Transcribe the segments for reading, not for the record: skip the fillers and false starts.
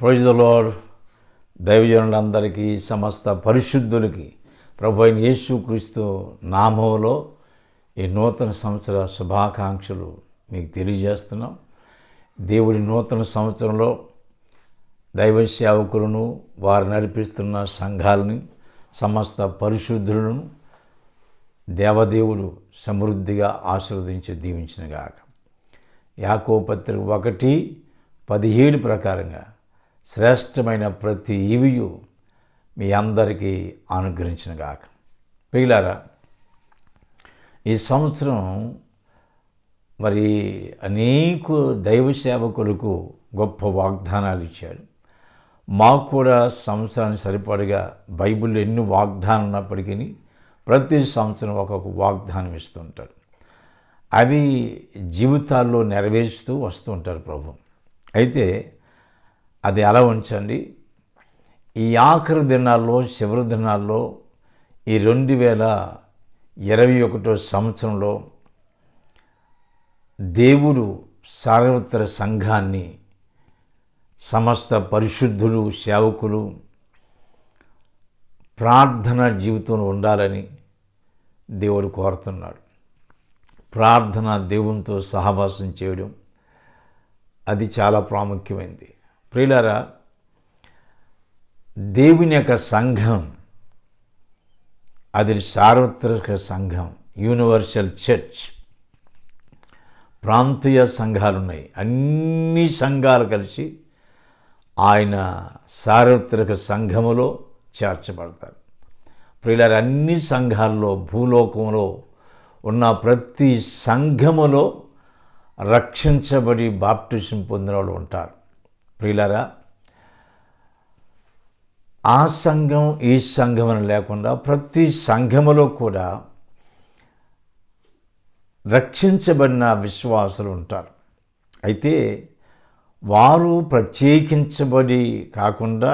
Praise the lord. దైవజనులందరికీ, సమస్త పరిశుద్ధులకి ప్రభు అయిన యేసుక్రీస్తు నామములో ఈ నూతన సంవత్సర శుభాకాంక్షలు మీకు తెలియజేస్తున్నాం. దేవుడి నూతన సంవత్సరంలో దైవ సేవకులను, వారు నడిపిస్తున్న సంఘాలని, సమస్త పరిశుద్ధులను దేవదేవుడు సమృద్ధిగా ఆశీర్వదించి దీవించినగాక. యాకోబు పత్రిక 1:17 ప్రకారంగా శ్రేష్టమైన ప్రతి ఈవియు మీ అందరికీ అనుగ్రహించినగాక. ప్రియులారా, ఈ సంవత్సరం మరి అనేక దైవ సేవకులకు గొప్ప వాగ్దానాలు ఇచ్చాడు. మాకు కూడా సంవత్సరానికి సరిపడగా బైబిల్లో ఎన్ని వాగ్దానాలు ఉన్నప్పటికీ ప్రతి సంవత్సరం ఒక్కొక్క వాగ్దానం ఇస్తుంటాడు. అవి జీవితాల్లో నెరవేరుస్తూ వస్తూ ఉంటారు ప్రభు. అయితే అది అలా ఉంచండి. ఈ ఆఖరి దినాల్లో, చివరి దినాల్లో, ఈ 2021 సంవత్సరంలో దేవుడు సార్వత్రిక సంఘాన్ని, సమస్త పరిశుద్ధులు, సేవకులు ప్రార్థన జీవితంలో ఉండాలని దేవుడు కోరుతున్నాడు. ప్రార్థన, దేవునితో సహవాసం చేయడం అది చాలా ప్రాముఖ్యమైనది. ప్రియులారా, దేవుని యొక్క సంఘం అది సార్వత్రిక సంఘం, యూనివర్సల్ చర్చ్. ప్రాంతీయ సంఘాలు ఉన్నాయి, అన్ని సంఘాలు కలిసి ఆయన సార్వత్రిక సంఘములో చేర్చబడతారు. ప్రియులారా, అన్ని సంఘాల్లో, భూలోకంలో ఉన్న ప్రతి సంఘములో రక్షించబడి బాప్టిజం పొందిన వాళ్ళు ఉంటారు. ప్రియులారా, ఆ సంఘం ఈ సంఘం అని లేకుండా ప్రతి సంఘములో కూడా రక్షించబడిన విశ్వాసులు ఉంటారు. అయితే వారు ప్రత్యేకించబడి కాకుండా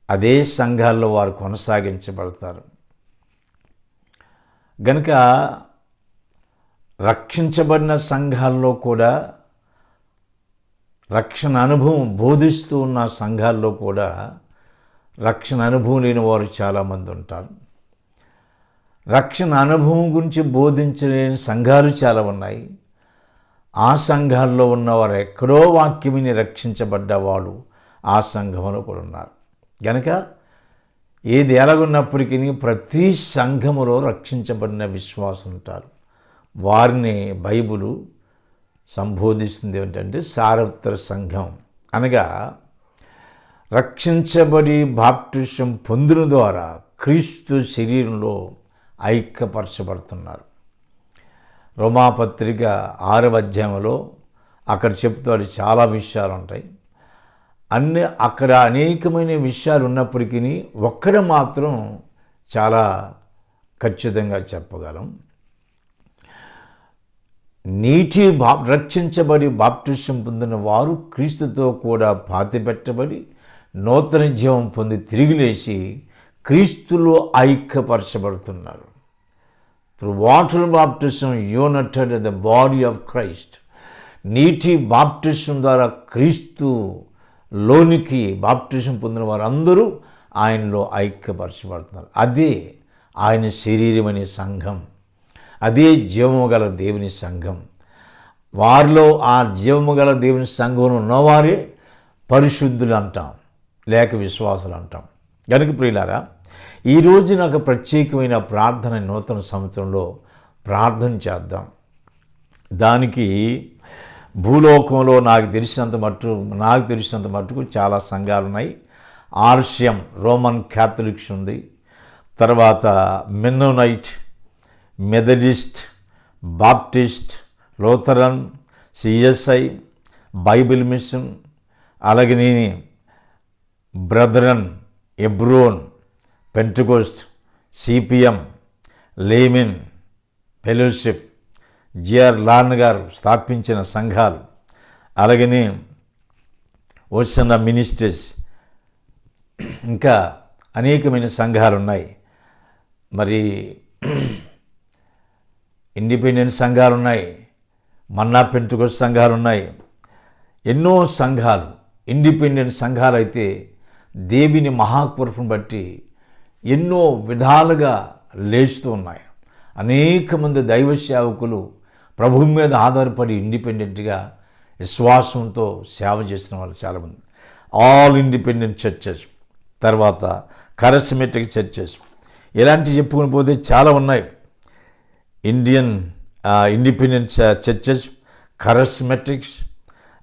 అదే సంఘాల్లో వారు కొనసాగించబడతారు. గనుక రక్షించబడిన సంఘాల్లో కూడా, రక్షణ అనుభవం బోధిస్తూ ఉన్న సంఘాల్లో కూడా రక్షణ అనుభవం లేని వారు చాలామంది ఉంటారు. రక్షణ అనుభవం గురించి బోధించలేని సంఘాలు చాలా ఉన్నాయి. ఆ సంఘాల్లో ఉన్నవారు ఎక్కడో వాక్యం విని రక్షించబడ్డవాళ్ళు ఆ సంఘంలో కూడా ఉన్నారు. కనుక ఏది ఎలాగున్నప్పటికీ ప్రతి సంఘములో రక్షించబడిన విశ్వాసం ఉంటారు. వారిని బైబిలు సంబోధిస్తుంది ఏంటంటే సార్వత్రిక సంఘం అనగా రక్షించబడి బాప్టిజం పొందిన ద్వారా క్రీస్తు శరీరంలో ఐక్యపరచబడుతున్నారు. రోమాపత్రిక 6వ అధ్యాయంలో అక్కడ చెప్తాడు, చాలా విషయాలు ఉంటాయి. అక్కడ అనేకమైన విషయాలు ఉన్నప్పటికీ ఒక్కడ మాత్రం చాలా ఖచ్చితంగా చెప్పగలం. రక్షించబడి బాప్టిజం పొందిన వారు క్రీస్తుతో కూడా పాతిపెట్టబడి నూతన జీవం పొంది తిరిగి లేచి క్రీస్తులో ఐక్యపరచబడుతున్నారు. Through water baptism united the body of Christ. నీటి బాప్టిజం ద్వారా క్రీస్తులోనికి బాప్టిజం పొందిన వారు అందరూ ఆయనలో ఐక్యపరచబడుతున్నారు. అదే ఆయన శరీరం అనే సంఘం, అదే జీవము గల దేవుని సంఘం. వారిలో ఆ జీవము గల దేవుని సంఘంలో ఉన్నవారే పరిశుద్ధులు అంటాం, లేక విశ్వాసులు అంటాం. కనుక ప్రియులారా, ఈరోజు నాకు ప్రత్యేకమైన ప్రార్థన నూతన సంవత్సరంలో ప్రార్థన చేద్దాం. దానికి భూలోకంలో నాకు తెలిసినంత మట్టుకు చాలా సంఘాలు ఉన్నాయి. ఆర్షియం రోమన్ క్యాథలిక్స్ ఉంది, తర్వాత Mennonite, Methodist, Baptist, Lutheran, CSI, Bible mission, అలాగే Brethren, Hebron, Pentecost, CPM, laymen fellowship, GR లాన్ గారు స్థాపించిన సంఘాలు, అలాగనే ఓషన్న మినిస్ట్రీస్, ఇంకా అనేకమైన సంఘాలు ఉన్నాయి. మరి ఇండిపెండెంట్ సంఘాలు ఉన్నాయి, మన్నా పెంటెకోస్ట్ సంఘాలు ఉన్నాయి. ఎన్నో సంఘాలు ఇండిపెండెంట్ సంఘాలైతే దేవుని మహాకృపను బట్టి ఎన్నో విధాలుగా లేస్తూ ఉన్నాయి. అనేక మంది దైవ సేవకులు ప్రభు మీద ఆధారపడి ఇండిపెండెంట్గా విశ్వాసంతో సేవ చేసిన వాళ్ళు చాలామంది. ఆల్ ఇండిపెండెంట్ చర్చెస్, తర్వాత కరిస్మేటిక్ చర్చెస్, ఇలాంటివి చెప్పుకుని పోతే చాలా ఉన్నాయి. ఇండియన్ ఇండిపెండెంట్ చర్చెస్, కరిస్మేటిక్స్,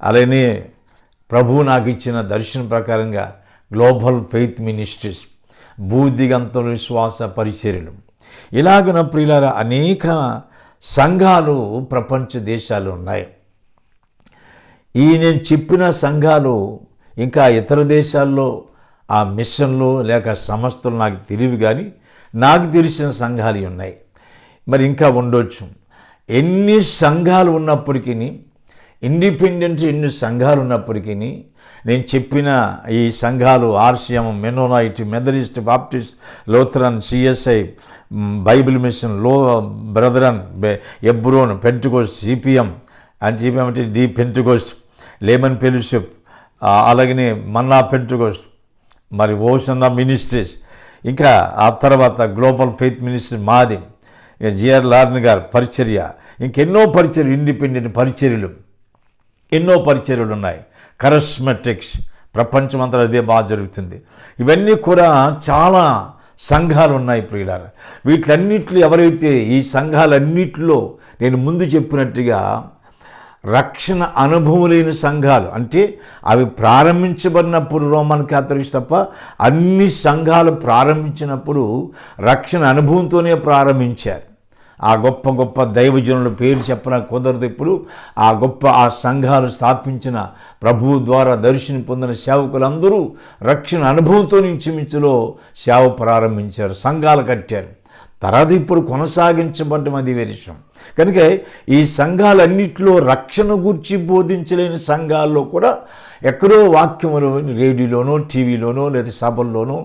అలానే ప్రభువు నాకు ఇచ్చిన దర్శనం ప్రకారంగా గ్లోబల్ ఫెయిత్ మినిస్ట్రీస్, భూదిగంతుల విశ్వాస పరిచర్యలు, ఇలాగున ప్రియులారా అనేక సంఘాలు ప్రపంచ దేశాలు ఉన్నాయి. ఈ నేను చెప్పిన సంఘాలు ఇంకా ఇతర దేశాల్లో ఆ మిషన్లు లేక సంస్థలు నాకు తెలియవు, కానీ నాకు తెలిసిన సంఘాలు ఉన్నాయి. మరి ఇంకా ఉండొచ్చు. ఎన్ని సంఘాలు ఉన్నప్పటికీ, ఇండిపెండెంట్ ఎన్ని సంఘాలు ఉన్నప్పటికీ, నేను చెప్పిన ఈ సంఘాలు RCM, Mennonite, Methodist, Baptist, Lutheran, CSI, Bible mission, Brethren, Hebron, Pentecost, CPM అంటే డి పెంటెకోస్ట్, లేమన్ ఫెలోషిప్, అలాగనే మన్నా పెంటెకోస్ట్, మరి ఓషన్ మినిస్ట్రీస్, ఇంకా ఆ తర్వాత గ్లోబల్ ఫెయిత్ మినిస్ట్రీ మాది, జిఆర్ లార్న్ గారు పరిచర్య, ఇంకెన్నో పరిచర్యలు, ఇండిపెండెంట్ పరిచర్యలు, ఎన్నో పరిచర్యలు ఉన్నాయి. కరిస్మేటిక్స్, ప్రపంచమంతా అదే బాగా జరుగుతుంది. ఇవన్నీ కూడా చాలా సంఘాలు ఉన్నాయి ప్రియులారా. వీటిలన్నింటిలో ఎవరైతే ఈ సంఘాలన్నింటిలో నేను ముందు చెప్పినట్టుగా రక్షణ అనుభవం లేని సంఘాలు, అంటే అవి ప్రారంభించబడినప్పుడు రోమన్ క్యాథలిక్స్ తప్ప అన్ని సంఘాలు ప్రారంభించినప్పుడు రక్షణ అనుభవంతోనే ప్రారంభించారు. ఆ గొప్ప గొప్ప దైవజనుల పేరు చెప్పడం కుదరదు. ఇప్పుడు ఆ సంఘాలు స్థాపించిన ప్రభువు ద్వారా దర్శనం పొందిన సేవకులందరూ రక్షణ అనుభవంతో ఇంచుమించులో సేవ ప్రారంభించారు, సంఘాలు కట్టారు. తర్వాత ఇప్పుడు కొనసాగించబడ్డం అది వేరే విషయం. కనుక ఈ సంఘాలన్నింటిలో రక్షణ గూర్చి బోధించలేని సంఘాల్లో కూడా ఎక్కడో వాక్యములు రేడియోలోనో, టీవీలోనో, లేదా సభల్లోనో,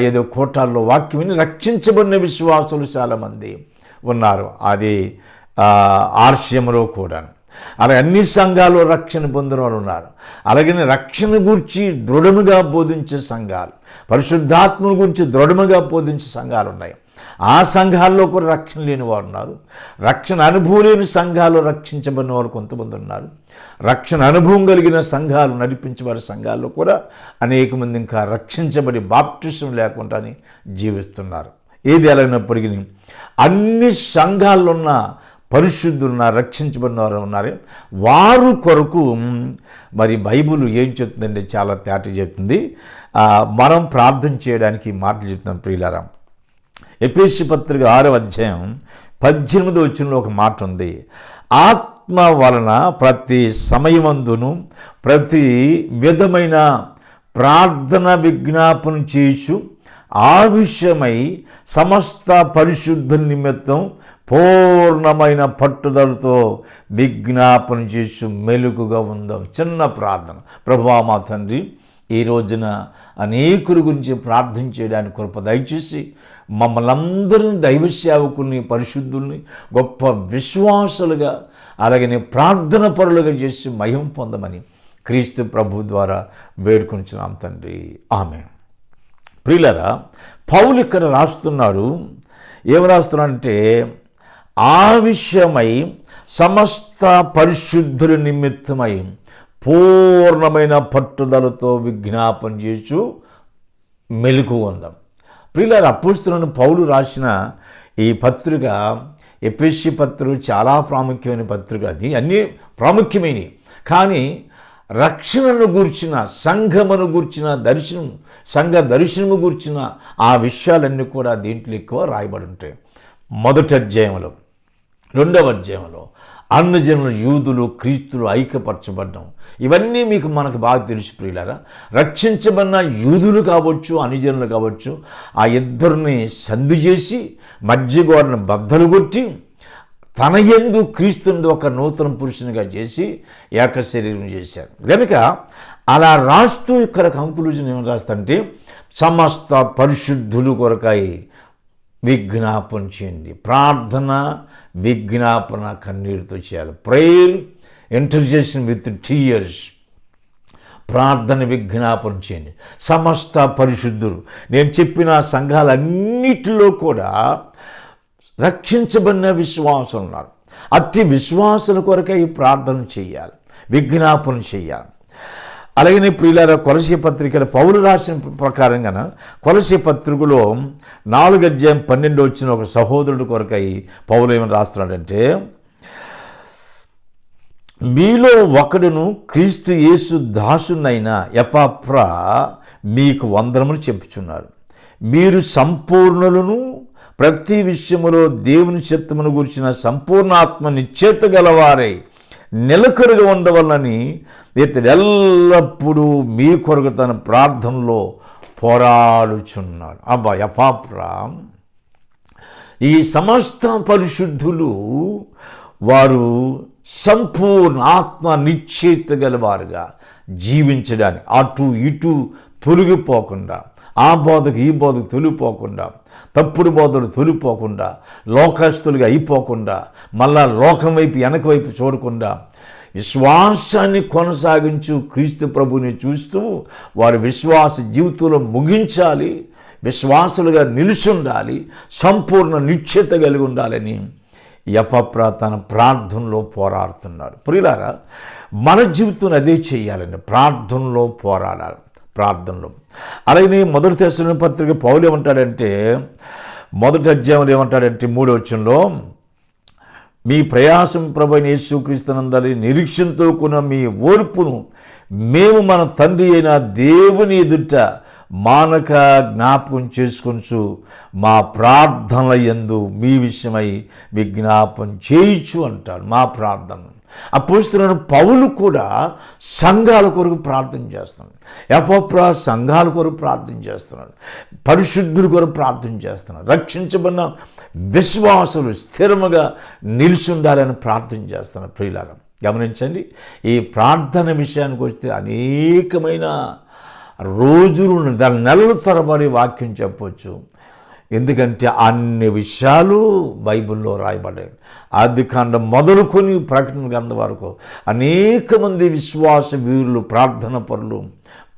ఏదో కోటాల్లో వాక్యం విని రక్షించబడిన విశ్వాసులు చాలామంది ఉన్నారు. అది ఆర్సిఎంలో కూడా అలాగే అన్ని సంఘాల్లో రక్షణ పొందిన వాళ్ళు ఉన్నారు. అలాగే రక్షణ గురించి దృఢముగా బోధించే సంఘాలు, పరిశుద్ధాత్మను గురించి దృఢముగా బోధించే సంఘాలు ఉన్నాయి. ఆ సంఘాల్లో కూడా రక్షణ లేని వారు ఉన్నారు. రక్షణ అనుభవం లేని సంఘాలు రక్షించబడిన వారు కొంతమంది ఉన్నారు. రక్షణ అనుభవం కలిగిన సంఘాలు, నడిపించబడే సంఘాల్లో కూడా అనేక మంది ఇంకా రక్షించబడి బాప్టిజం లేకుండానే జీవిస్తున్నారు. ఏది ఎలాగినప్పటికీ అన్ని సంఘాల్లో ఉన్న పరిశుద్ధులున్న రక్షించబడిన వారు ఉన్నారు. వారు కొరకు మరి బైబిల్ ఏం చెప్తుందంటే చాలా తేట చెప్తుంది. మనం ప్రార్థన చేయడానికి మాటలు చెప్తున్నాం ప్రియులారా. ఎఫెసీ పత్రిక 6వ అధ్యాయం 18వ వచనంలో ఒక మాట ఉంది. ఆత్మ వలన ప్రతి సమయమందును ప్రతి విధమైన ప్రార్థన విజ్ఞాపన చేసు ఆ విషయమై సమస్త పరిశుద్ధ నిమిత్తం పూర్ణమైన పట్టుదలతో విజ్ఞాపన చేసి మెలుగుగా ఉందాం. చిన్న ప్రార్థన. ప్రభువా మా తండ్రి, ఈ రోజున అనేకుల గురించి ప్రార్థన చేయడానికి కృప దయచేసి మమ్మల్ని అందరినీ దైవ సేవకుల్ని, పరిశుద్ధుల్ని గొప్ప విశ్వాసులుగా, అలాగే ప్రార్థన పరులుగా చేసి మహిమ పొందమని క్రీస్తు ప్రభు ద్వారా వేడుకుంటున్నాం తండ్రి. ఆమేన్. ప్రియులారా, పౌలు ఇక్కడ రాస్తున్నాడు. ఏం రాస్తున్నాడంటే, ఆ విషయమై సమస్త పరిశుద్ధుల నిమిత్తమై పూర్ణమైన పట్టుదలతో విజ్ఞాపన చేస్తూ మెలుకు ఉందాం. ప్రియులారా, అపోస్తలుడైన పౌలు రాసిన ఈ పత్రిక, ఎఫెసీ పత్రిక చాలా ప్రాముఖ్యమైన పత్రిక. అది అన్నీ ప్రాముఖ్యమైనవి. కానీ రక్షణను గూర్చిన, సంఘమును గూర్చిన దర్శనం, సంఘ దర్శనము గూర్చిన ఆ విషయాలన్నీ కూడా దీంట్లో ఎక్కువ రాయబడి ఉంటాయి. మొదటి అధ్యాయంలో, 2వ అధ్యాయంలో అన్యజనులు, యూదులు, క్రీస్తులు ఐక్యపరచబడ్డం, ఇవన్నీ మనకు బాగా తెలుసు ప్రియులారా. రక్షించబడిన యూదులు కావచ్చు, అన్యజనులు కావచ్చు, ఆ ఇద్దరిని సంధి చేసి మధ్యగోడను బద్దలు కొట్టి తన యందు క్రీస్తుని ఒక నూతన పురుషునిగా చేసి ఏక శరీరం చేశారు. కనుక అలా రాస్తూ ఇక్కడ కంక్లూజన్ ఏమని రాస్తంటే, సమస్త పరిశుద్ధులు కొరకై విజ్ఞాపన చేయండి. ప్రార్థన, విజ్ఞాపన కన్నీరుతో చేయాలి. Prayer, intercession with tears. ప్రార్థన విజ్ఞాపన చేయండి. సమస్త పరిశుద్ధులు, నేను చెప్పిన సంఘాలన్నిటిలో కూడా రక్షించబడిన విశ్వాసం ఉన్నారు. అట్టి విశ్వాసుల కొరకై ప్రార్థన చేయాలి, విజ్ఞాపన చేయాలి. అలాగనే ప్రియులారా, కొలసీ పత్రికలో పౌలు రాసిన ప్రకారంగా కొలసీ పత్రికలో 4:12 వచ్చిన ఒక సహోదరుడు కొరకై పౌలు ఏమని రాస్తున్నాడంటే, మీలో ఒకడును క్రీస్తు యేసు దాసునైన ఎపఫ్రా మీకు వందనములు చెప్పుచున్నారు. మీరు సంపూర్ణులను, ప్రతి విషయములో దేవుని చిత్తమును గురించిన సంపూర్ణాత్మ నిశ్చేత గలవారై నిలకడగా ఉండవలని ఇతడు ఎల్లప్పుడూ మీ కొరకు తన ప్రార్థనలో పోరాడుచున్నాడు. అబ్బా, ఎపఫ్రా ఈ సమస్త పరిశుద్ధులు వారు సంపూర్ణ ఆత్మ నిశ్చేత గలవారుగా జీవించడానికి, అటు ఇటు తొలగిపోకుండా, ఆ బోధకు ఈ బోధకు తొలిగిపోకుండా, తప్పుడు బోధలు తొలిగిపోకుండా, లోకస్తులుగా అయిపోకుండా, మళ్ళా లోకం వైపు వెనక వైపు చూడకుండా విశ్వాసాన్ని కొనసాగించు క్రీస్తు ప్రభుని చూస్తూ వారి విశ్వాస జీవితంలో ముగించాలి, విశ్వాసులుగా నిలుచుండాలి, సంపూర్ణ నిశ్చేత కలిగి ఉండాలని ఎపఫ్రా తన ప్రార్థనలో పోరాడుతున్నాడు. ప్రియులారా, మన జీవితంలో అదే చేయాలండి, ప్రార్థనలో పోరాడాలి. ప్రార్థనలో అలాగే 1 తెస్సలోనికీయుల పత్రిక పౌలు ఏమంటాడంటే, 1వ అధ్యాయంలో ఏమంటాడంటే 3వ వచనంలో, మీ ప్రయాసం ప్రభువైన యేసుక్రీస్తునందలి నిరీక్షణతో కూడిన మీ ఓర్పును మేము మన తండ్రి అయిన దేవుని ఎదుట మానక జ్ఞాపకం చేసుకొనుచు మా ప్రార్థనల యందు మీ విషయమై విజ్ఞాపన చేయించు అంటాడు. మా ప్రార్థన అపోస్తలుడైన పౌలు కూడా సంఘాల కొరకు ప్రార్థన చేస్తున్నాడు. ఎపఫ్రా సంఘాల కొరకు ప్రార్థన చేస్తున్నాడు, పరిశుద్ధుల కొరకు ప్రార్థన చేస్తున్నాడు, రక్షించబడిన విశ్వాసులు స్థిరముగా నిలిచుండాలని ప్రార్థన చేస్తున్నాడు. ప్రియులారా, గమనించండి, ఈ ప్రార్థన విషయానికి వస్తే అనేకమైన రోజులు, నెలల తరబడి వాక్యం చెప్పవచ్చు. ఎందుకంటే అన్ని విషయాలు బైబిల్లో రాయబడ్డాయి. ఆదికాండం మొదలుకొని ప్రకటన గ్రంథం వరకు అనేక మంది విశ్వాస వీరులు, ప్రార్థన పరులు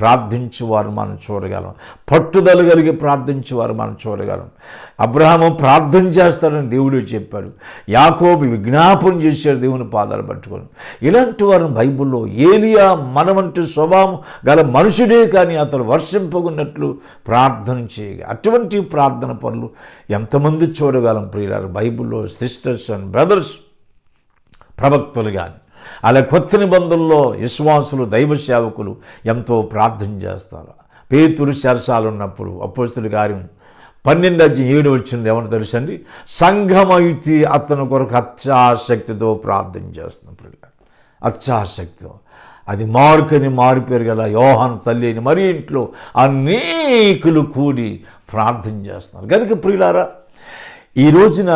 ప్రార్థించేవారు మనం చూడగలం. పట్టుదల కలిగి ప్రార్థించేవారు మనం చూడగలం. అబ్రహాము ప్రార్థన చేస్తాడని దేవుడు చెప్పాడు. యాకోబు విజ్ఞాపన చేశాడు దేవుని పాదాలు పట్టుకొని. ఇలాంటి వారిని బైబిల్లో, ఏలియా మనవంటి స్వభావం గల మనుషుడే కానీ అతడు వర్షింపకున్నట్లు ప్రార్థన చేయగా, అటువంటి ప్రార్థన పనులు ఎంతమంది చూడగలం ప్రియులారా బైబిల్లో. సిస్టర్స్ అండ్ బ్రదర్స్, ప్రవక్తలు కానీ, అలా కొత్త నిబంధనలో విశ్వాసులు, దైవ సేవకులు ఎంతో ప్రార్థన చేస్తారు. పేతురు చెరసాలు ఉన్నప్పుడు అపోస్తలుల కార్యం 12:7 ఏమని తెలుసండి, సంఘమైతే అతని కొరకు అత్యాశక్తితో ప్రార్థన చేస్తున్నప్పుడు, అత్యాశక్తితో. అది మార్కని మారిపోయారు గల యోహాను తల్లి అని మరి ఇంట్లో అనేకులు కూడి ప్రార్థన చేస్తున్నారు. కనుక ప్రియులారా, ఈ రోజున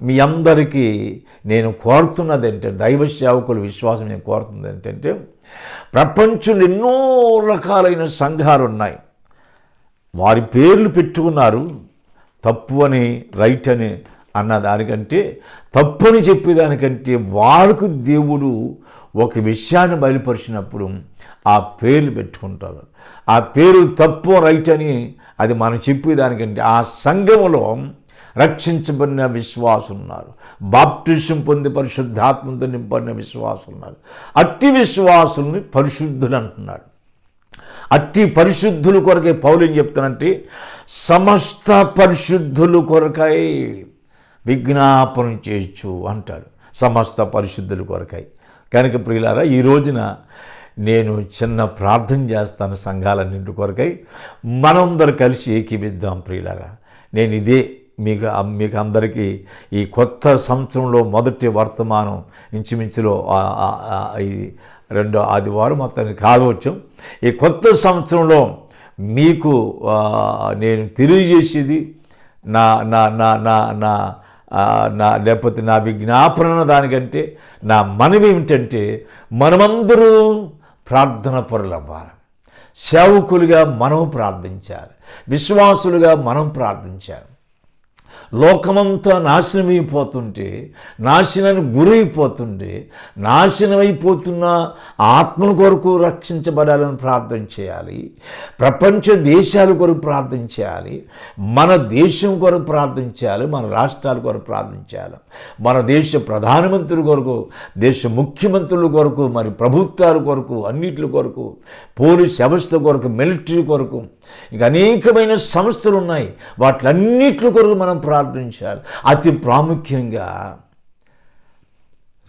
మీ అందరికీ నేను కోరుతున్నది ఏంటంటే, దైవ సేవకుల విశ్వాసం నేను కోరుతున్నది ఏంటంటే, ప్రపంచంలో ఎన్నో రకాలైన సంఘాలు ఉన్నాయి. వారి పేర్లు పెట్టుకున్నారు. తప్పు అని, రైట్ అని అన్న దానికంటే, తప్పని చెప్పేదానికంటే వారికి దేవుడు ఒక విషయాన్ని బయలుపరిచినప్పుడు ఆ పేర్లు పెట్టుకుంటారు. ఆ పేరు తప్పు రైట్ అని అది మనం చెప్పేదానికంటే, ఆ సంఘంలో రక్షించబడిన విశ్వాసులు ఉన్నారు, బాప్టిజం పొంది పరిశుద్ధాత్మతో నింపడిన విశ్వాసులు ఉన్నారు. అట్టి విశ్వాసుల్ని పరిశుద్ధులు అంటున్నాడు. అట్టి పరిశుద్ధుల కొరకై పౌలు ఏం చెప్తానంటే, సమస్త పరిశుద్ధుల కొరకై విజ్ఞాపన చేయొచ్చు అంటాడు. సమస్త పరిశుద్ధుల కొరకై. కనుక ప్రియులారా, ఈ రోజున నేను చిన్న ప్రార్థన చేస్తాను సంఘాలన్నింటి కొరకై. మనందరూ కలిసి ఏకీవిద్దాం ప్రియులారా. నేను ఇదే మీకు అందరికీ ఈ కొత్త సంవత్సరంలో మొదటి వర్తమానం ఇంచుమించులో ఈ 2వ ఆదివారం మొత్తానికి కావచ్చు. ఈ కొత్త సంవత్సరంలో మీకు నేను తెలియజేసేది నా నా నా నా నా నా లేకపోతే నా విజ్ఞాపన దానికంటే నా మనవి ఏమిటంటే, మనమందరూ ప్రార్థన పరులు అవ్వాలి. సేవకులుగా మనం ప్రార్థించాలి, విశ్వాసులుగా మనం ప్రార్థించాలి. లోకమంతా నాశనమైపోతుంటే, నాశనానికి గురైపోతుంటే, నాశనమైపోతున్న ఆత్మల కొరకు రక్షించబడాలని ప్రార్థన చేయాలి. ప్రపంచ దేశాల కొరకు ప్రార్థన చేయాలి. మన దేశం కొరకు ప్రార్థన చేయాలి. మన రాష్ట్రాల కొరకు ప్రార్థన చేయాలి. మన దేశ ప్రధానమంత్రి కొరకు, దేశ ముఖ్యమంత్రుల కొరకు, మరి ప్రభుత్వాల కొరకు, అన్నిటి కొరకు, పోలీస్ వ్యవస్థ కొరకు, మిలిటరీ కొరకు, ఇక అనేకమైన సంస్థలు ఉన్నాయి. వాటిలన్నిటి కొరకు మనం ప్రార్థించాలి. అతి ప్రాముఖ్యంగా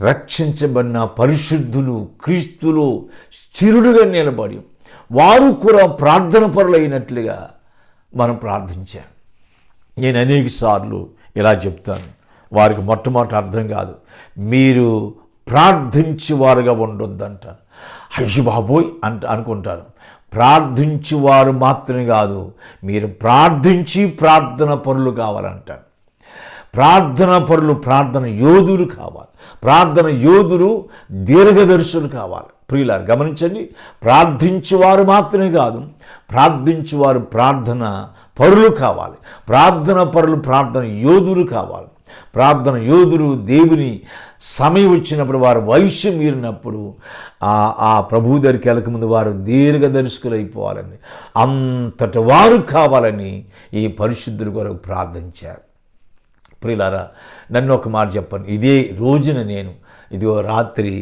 రక్షించబడిన పరిశుద్ధులు, క్రీస్తులు స్థిరుడుగా నిలబడి వారు కూడా ప్రార్థన పరులైనట్లుగా మనం ప్రార్థించాలి. నేను అనేక సార్లు ఇలా చెప్తాను, వారికి మొట్టమొదటి అర్థం కాదు. మీరు ప్రార్థించేవారుగా ఉండొద్దంటాను. అయ్యో బాబోయ్ అనుకుంటారు. ప్రార్థించేవారు మాత్రమే కాదు, మీరు ప్రార్థించి ప్రార్థన పరులు కావాలంటారు. ప్రార్థన పరులు, ప్రార్థన యోధులు కావాలి. ప్రార్థన యోధులు దీర్ఘదర్శులు కావాలి. ప్రియులారు గమనించండి, ప్రార్థించేవారు మాత్రమే కాదు, ప్రార్థించేవారు ప్రార్థన పరులు కావాలి. ప్రార్థన పరులు ప్రార్థన యోధులు కావాలి. ప్రార్థన యోధులు దేవుని సమయం వచ్చినప్పుడు, వారు వయస్సు మీరినప్పుడు ఆ ప్రభు దగ్గరికి వెళ్ళకముందు వారు దీర్ఘదర్శకులు అయిపోవాలని, అంతటి వారు కావాలని ఈ పరిశుద్ధుల కొరకు ప్రార్థించారు. ప్రియులారా, నన్ను ఒక మాట చెప్పండి. ఇదే రోజున నేను ఇదిగో రాత్రి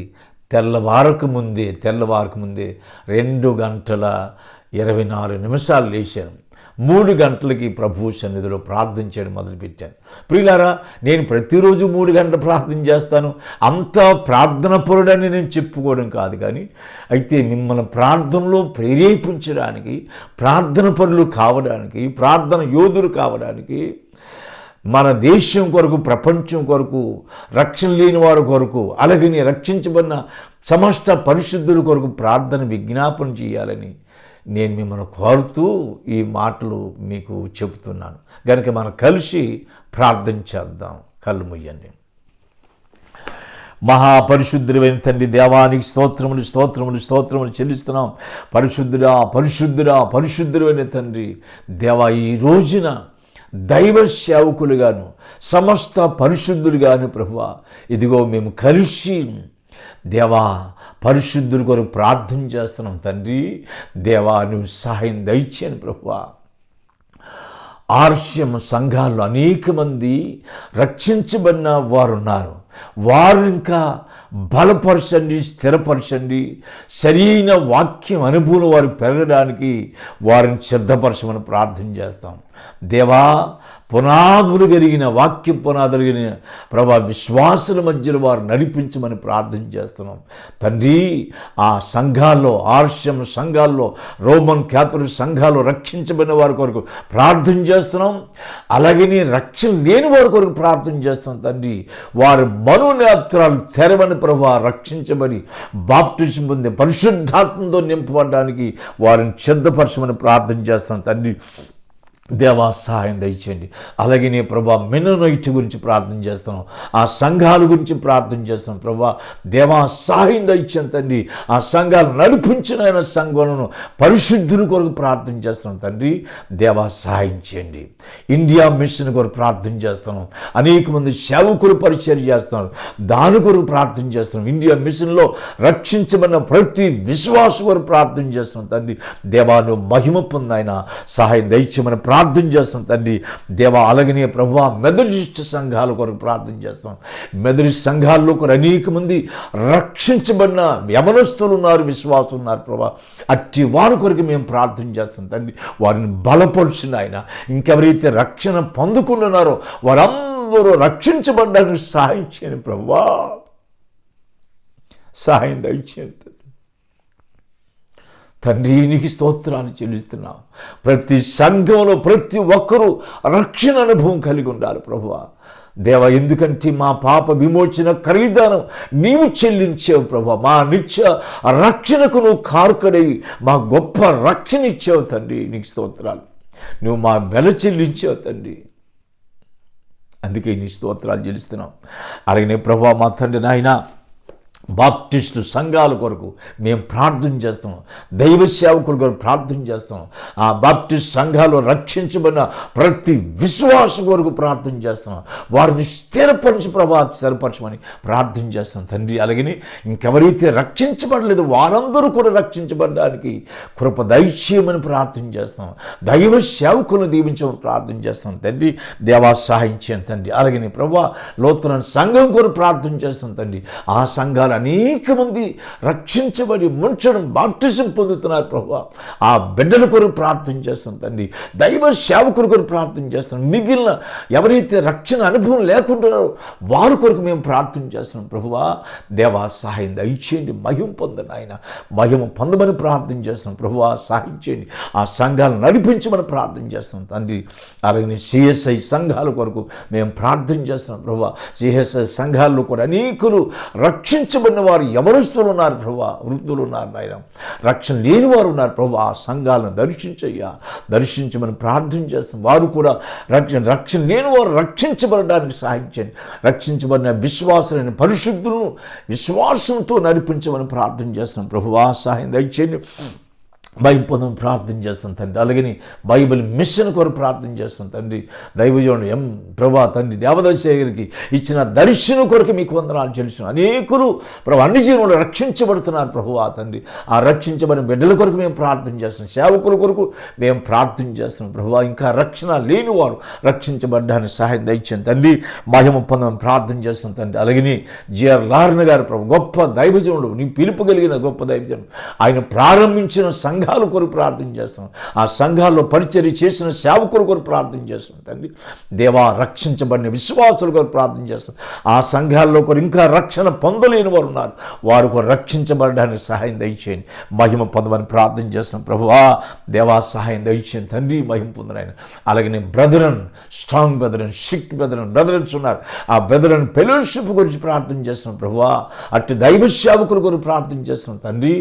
తెల్లవారక ముందే 2:24 లేచాను. 3 గంటలకి ప్రభు సన్నిధిలో ప్రార్థన చేయడం మొదలుపెట్టాను. ప్రియులారా, నేను ప్రతిరోజు 3 గంటలు ప్రార్థన చేస్తాను. అంతా ప్రార్థన పరుడని నేను చెప్పుకోవడం కాదు, కానీ అయితే మిమ్మల్ని ప్రార్థనలో ప్రేరేపించడానికి, ప్రార్థన పరులు కావడానికి, ప్రార్థన యోధులు కావడానికి, మన దేశం కొరకు, ప్రపంచం కొరకు, రక్షణ లేని వారి కొరకు, అలాగే రక్షించబడిన సమస్త పరిశుద్ధుల కొరకు ప్రార్థన విజ్ఞాపన చేయాలని నేను మిమ్మల్ని కోరుతూ ఈ మాటలు మీకు చెబుతున్నాను. కనుక మనం కలిసి ప్రార్థన చేద్దాం. కళ్ళు మూయండి. మహాపరిశుద్ధుడైన తండ్రి, దేవానికి స్తోత్రములు స్తోత్రములు స్తోత్రములు చెల్లిస్తున్నాం. పరిశుద్ధుడా పరిశుద్ధుడా పరిశుద్ధుడైన తండ్రి, దేవా, ఈ రోజున దైవ సేవకులుగాను, సమస్త పరిశుద్ధులుగాను ప్రభువా, ఇదిగో మేము కలిసి దేవా పరిశుద్ధుల కొరకు ప్రార్థన చేస్తున్నాం తండ్రి. దేవా, నువ్వు సహాయం దయచేయని ప్రభువా. ఆర్షం సంఘాల్లో అనేక మంది రక్షించబడిన వారు ఉన్నారు. వారు ఇంకా బలపరచండి, స్థిరపరచండి. సరైన వాక్యం అనుభవం వారు పెరగడానికి వారిని సిద్ధపరచమని ప్రార్థన చేస్తాం. దేవా, పునాదులు కలిగిన వాక్య పునాదులు కలిగిన ప్రభా విశ్వాసుల మధ్యలో వారు నడిపించమని ప్రార్థన చేస్తున్నాం తండ్రి. ఆ సంఘాల్లో, ఆర్షం సంఘాల్లో, రోమన్ క్యాథలిక్ సంఘాల్లో రక్షించబడిన వారి కొరకు ప్రార్థన చేస్తున్నాం. అలాగే రక్షణ లేని వారి కొరకు ప్రార్థన చేస్తున్నాం తండ్రి. వారి మనోనేత్రాలు తెరవని ప్రభా రక్షించబడి బాప్టిజం పొంది పరిశుద్ధాత్మతో నింపబడడానికి వారిని సిద్ధపరచమని ప్రార్థన చేస్తున్నాం తండ్రి. దేవా, సహాయం దయచేయండి. అలాగే నీ ప్రభా మెనోనైట్ గురించి ప్రార్థన చేస్తున్నాం. ఆ సంఘాల గురించి ప్రార్థన చేస్తున్నాం ప్రభా. దేవా, సహాయం దయచేయండి తండ్రి. ఆ సంఘాలు నడిపించిన ఆయన సంఘాలను పరిశుద్ధుల కొరకు ప్రార్థన చేస్తున్నాం తండ్రి. దేవా, సహాయం చేయండి. ఇండియా మిషన్ కొరకు ప్రార్థన చేస్తున్నాం. అనేక మంది సేవకులు పరిచయం చేస్తున్నారు, దాని కొరకు ప్రార్థన చేస్తున్నాం. ఇండియా మిషన్లో రక్షించబడిన ప్రతి విశ్వాసం కొరకు ప్రార్థన చేస్తున్నాం తండ్రి. దేవా, నువ్వు మహిమ పొందాయన సహాయం దయచేయమని ప్రార్థన చేస్తాం తండ్రి. దేవా, అలాగనే ప్రభువా మెథడిస్ట్ సంఘాల కొరకు ప్రార్థన చేస్తాం. మెథడిస్ట్ సంఘాల్లో కూడా అనేక మంది రక్షించబడిన యవనస్తులు ఉన్నారు, విశ్వాసం ఉన్నారు ప్రభా. అట్టి వారి కొరకు మేము ప్రార్థన చేస్తాం తండ్రి. వారిని బలపరుచిన ఆయన, ఇంకెవరైతే రక్షణ పొందుకుంటున్నారో వారందరూ రక్షించబడ్డానికి సహాయం చేయండి ప్రభువా. సహాయం దయచేయండి తండ్రి. నీకు స్తోత్రాన్ని చెల్లిస్తున్నాం. ప్రతి సంఘంలో ప్రతి ఒక్కరూ రక్షణ అనుభవం కలిగి ఉండాలి ప్రభువా. దేవ, ఎందుకంటే మా పాప విమోచన ఖరీదానం నీవు చెల్లించావు ప్రభువా. మా నిత్య రక్షణకు నువ్వు కారుకడై మా గొప్ప రక్షణ ఇచ్చావు తండ్రి. నీకు స్తోత్రాలు. నువ్వు మా వెల చెల్లించావు తండ్రి. అందుకే నీ స్తోత్రాలు చెల్లిస్తున్నాం. అలాగే ప్రభువా, మా తండ్రి నాయన బాప్టిస్టు సంఘాల కొరకు మేము ప్రార్థన చేస్తున్నాం, దైవ సేవకుల కొరకు ప్రార్థన చేస్తున్నాం, ఆ బాప్టిస్ట్ సంఘాలు రక్షించబడిన ప్రతి విశ్వాసం కొరకు ప్రార్థన చేస్తున్నాం, వారిని స్థిరపరచమని ప్రార్థన చేస్తున్నాం తండ్రి. అలాగని ఇంకెవరైతే రక్షించబడలేదు వారందరూ కూడా రక్షించబడడానికి కృప దయచేయమని ప్రార్థన చేస్తున్నాం, దైవ సేవకులను దీవించమని ప్రార్థన చేస్తున్నాం తండ్రి. దేవా సహాయం చేయండి తండ్రి. అలాగని ప్రభా లోతున సంఘం కొరకు ప్రార్థన చేస్తున్నాం తండ్రి. ఆ సంఘాలు అనేక మంది రక్షించబడి ముంచడం బాప్టిజం పొందుతున్నారు ప్రభువా. ఆ బిడ్డల కొరకు ప్రార్థన చేస్తాం తండ్రి, దైవ సేవకుల కొరకు ప్రార్థన చేస్తాం. మిగిలిన ఎవరైతే రక్షణ అనుభవం లేకుండారో వారి కొరకు మేము ప్రార్థన చేస్తున్నాం ప్రభువా. దేవా సహాయం దయచేయండి, మహిమ పొందండి ఆయన, మహిమ పొందమని ప్రార్థన చేస్తున్నాం ప్రభువా. సహాయం చేయండి, ఆ సంఘాలను నడిపించమని ప్రార్థన చేస్తున్నాం తండ్రి. అలాగే సిఎస్ఐ సంఘాల కొరకు మేము ప్రార్థన చేస్తున్నాం ప్రభువా. సిఎస్ఐ సంఘాల్లో కూడా అనేకులు రక్షించబడిన వారు యవనస్తులు ఉన్నారు ప్రభువా, వృద్ధులు ఉన్నారు నాయన, రక్షణ లేని వారు ఉన్నారు ప్రభువా. ఆ సంఘాలను దర్శించయ్యా, దర్శించమని ప్రార్థన చేస్తాం. వారు కూడా రక్షణ లేని వారు రక్షించబడడానికి సహాయం చేయండి. రక్షించబడిన విశ్వాసులైన పరిశుద్ధులను విశ్వాసంతో నడిపించమని ప్రార్థన చేస్తున్నాం ప్రభువా. సహాయం దయచేయండి. బైబిల్ పొందం ప్రార్థన చేస్తాం తండ్రి. అలాగని బైబిల్ మిషన్ కొరకు ప్రార్థన చేస్తాం తండ్రి. దైవజనుడు ప్రభా తండ్రి దేవదాసయ్యకి ఇచ్చిన దర్శనం కొరకు మీకు వందనాలు చెల్లిస్తున్నాం. అనేకులు ప్రభు అన్ని జీవులు రక్షించబడుతున్నారు ప్రభువా తండ్రి. ఆ రక్షించబడిన బిడ్డల కొరకు మేము ప్రార్థన చేస్తున్నాం, సేవకుల కొరకు మేము ప్రార్థన చేస్తున్నాం ప్రభువా. ఇంకా రక్షణ లేని వారు రక్షించబడ్డానికి సహాయం దయచేయండి తండ్రి. మహిమ పొందమని ప్రార్థన చేస్తాం తండ్రి. అలాగని జిఆర్ లార్న గారు ప్రభు గొప్ప దైవజనుడు, నీ పిలుపు కలిగిన గొప్ప దైవజనుడు, ఆయన ప్రారంభించిన సంఘాల కొరకు ప్రార్థన చేస్తాం. ఆ సంఘాల్లో పరిచర్య చేసిన సేవకుల కొరకు ప్రార్థన చేస్తాం తండ్రి. దేవా రక్షించబడిన విశ్వాసుల కొరకు ప్రార్థన చేస్తాం. ఆ సంఘాల్లో కొరకు ఇంకా రక్షణ పొందలేని వారు ఉన్నారు, వారు కూడా రక్షించబడడానికి సహాయం దయచేయండి, మహిమ పొందమని ప్రార్థన చేస్తాం ప్రభువా. దేవా సహాయం దయచేయండి తండ్రి, మహిమ పొందనైనా. అలాగే బ్రదరన్, స్ట్రాంగ్ బ్రదరన్, సిక్ బ్రదరన్స్ ఉన్నారు, ఆ బ్రదరన్ ఫెలోషిప్ గురించి ప్రార్థన చేస్తున్నాం ప్రభువా. అట్టి దైవ సేవకుల కొరకు ప్రార్థన చేస్తున్నాం తండ్రి.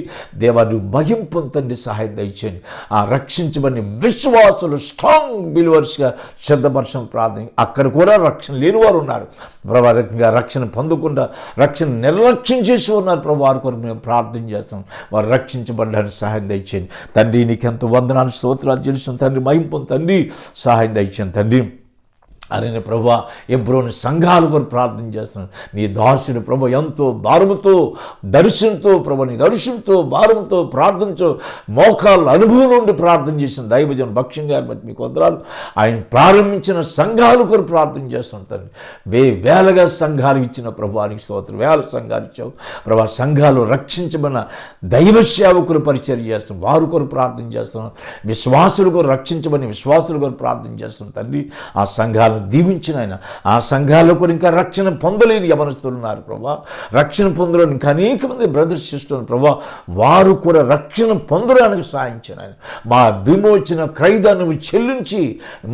దేవా నువ్వు మహిమ పొందండి, సహాయం దయచేయండి. ఆ రక్షించబడిన విశ్వాసులు స్ట్రాంగ్ బిలీవర్స్గా సిద్ధపరచడం ప్రార్థన. అక్కడ కూడా రక్షణ లేని వారు ఉన్నారు ప్రభావికంగా, రక్షణ పొందకుండా రక్షణ నిర్లక్ష్యం చేసి ఉన్నారు ప్రభు. వారి కొరకు మేము ప్రార్థన చేస్తాం, వారు రక్షించబడడానికి సహాయం దయచేయండి తండ్రి. నీకెంత వందనాలు స్తోత్రాలు చేసిన తండ్రి, మహిమ పొంది తండ్రి, సహాయం దయచేయండి తండ్రి. అరే ప్రభు ఎబ్రోని సంఘాల కొరకు ప్రార్థన చేస్తున్నాను. నీ దాసుని ప్రభు ఎంతో భారముతో దర్శనంతో ప్రభు, నీ దర్శనంతో భారంతో ప్రార్థనతో మోకాళ్ళ అనుభవం నుండి ప్రార్థన చేసిన దైవజన్ భక్ష్యం గారి బట్టి మీకు వందనాలు. ఆయన ప్రారంభించిన సంఘాల కొరకు ప్రార్థన చేస్తున్నాను తండ్రి. వేలగా సంఘాలు ఇచ్చిన ప్రభువానికి స్తోత్రం, వేల సంఘాలు ఇచ్చావు ప్రభు. సంఘాలు రక్షించబడిన దైవ సేవకులు పరిచర్య చేస్తున్నాం, వారి కొరకు ప్రార్థన చేస్తున్నాం. విశ్వాసుల కొరకు రక్షించబడిన విశ్వాసుల కొరకు ప్రార్థన చేస్తున్నాం తండ్రి. ఆ సంఘాలు దీవించిన ఆయన, ఆ సంఘాల్లో కూడా ఇంకా రక్షణ పొందలేని యవనస్తులు ఉన్నారు ప్రభా. రక్షణ పొందలేని ఇంకా అనేక మంది బ్రదర్స్ సిస్టర్లు ప్రభా, వారు కూడా రక్షణ పొందడానికి సాధించిన ఆయన. మా విమోచన క్రయదాన్ని చెల్లించి